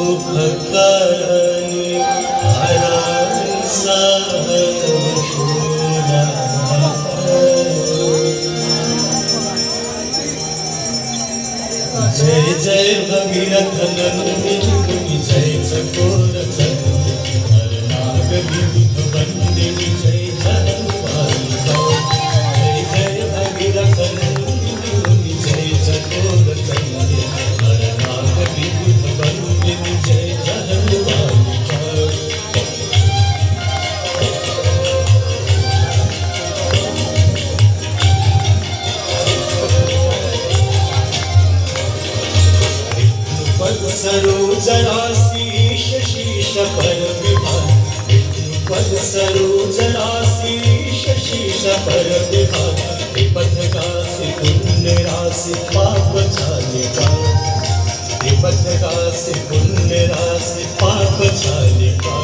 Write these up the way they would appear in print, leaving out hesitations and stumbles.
दुःखकरणी हरण सहशूला। जय जय भगीरथ नंदिनी जय चकोर चंद्र हर नाग विविध वंदिनी जय जगन्माता। जय जय भगीरथ नंदिनी जय चकोर चंद्र हर नाग विविध वंदिनी जय जगन्माता। सरोजराशीष शीश पर विभाग विष्णुपद सरोजराशीष शीश पर विभाग विपथ राशि पुण्य राशि पाप चालिका। विपथ राशि पुण्य राशि पाप चालिका।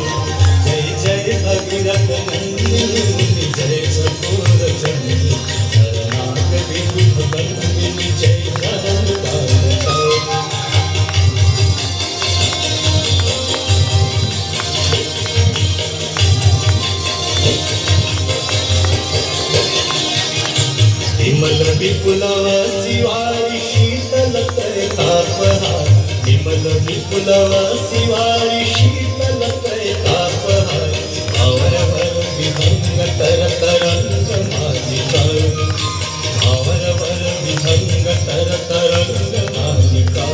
जय जय भगीरथ नंदिनी जय चकोर चंद्र हर नाग विविध वंदिनी जय जगन्माता। विमल विपुलव शिवारी शीतल कर तापहार। विमल विपुलव शिवारी शीतल कर तापहार। अवरवर विभंग तर तरंग मालिका। अवरवर विभंग तर तरंग मालिका।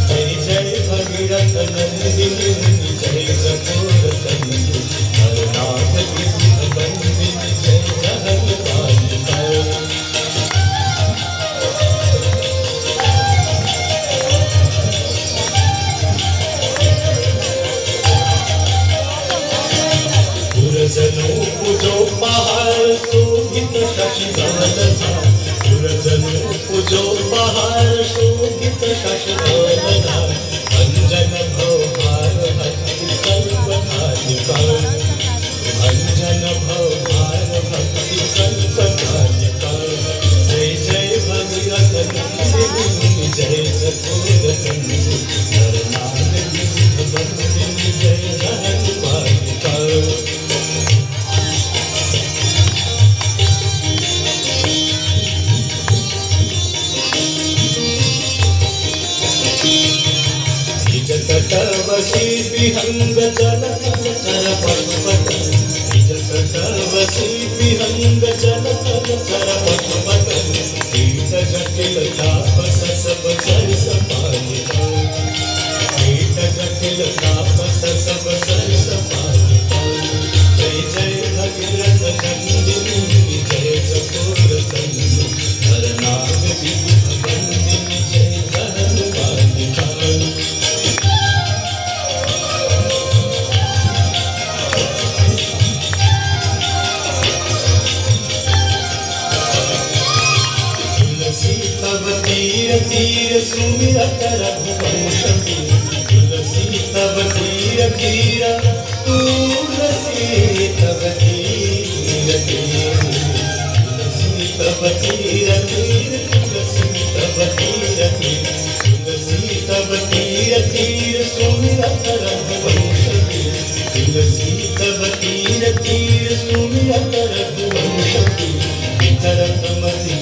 जय जय भगीरथ नंदिनी जय चकोर चंद्र हर नाग विविध वंदिनी जय जगन्माता। गुरजनों पूजो पहाड़ शोभित शशिधवल धाम। गुरजनों पूजो पहाड़ शोभित शशिधवल धाम। अंजन भव भार भक्ति कल्पकालिका। अंजन भव भार भक्ति कल्पकालिका। जय जय भगीरथ नंदिनी जय चकोर चंद्र हर नाग विविध वंदिनी जय जगन्माता। तटवशी विहंग जल थल चर पटपट। निज तटवशी विहंग जल थल चर पटपट। कीट जटिल ताप सब सरस पालिका। कीट जटिल ताप सब सरस पालिका। जय जय भगीरथ नंदिनी जय चकोर चंद्र हर नाग विविध वंदिनी जय जगन्माता। तव तीर तीर सुमिरत रघुवंश वीर। तुलसी तव तीर तीर तुलसी तव तीर तीर। तुलसी तव तीर तीर तुलसी तव तीर तीर। तुलसी तव तीर तीर सुमिरत रघुवंश वीर। तुलसी तव तीर तीर सुमिरत रघुवंश वीर। वितरत मति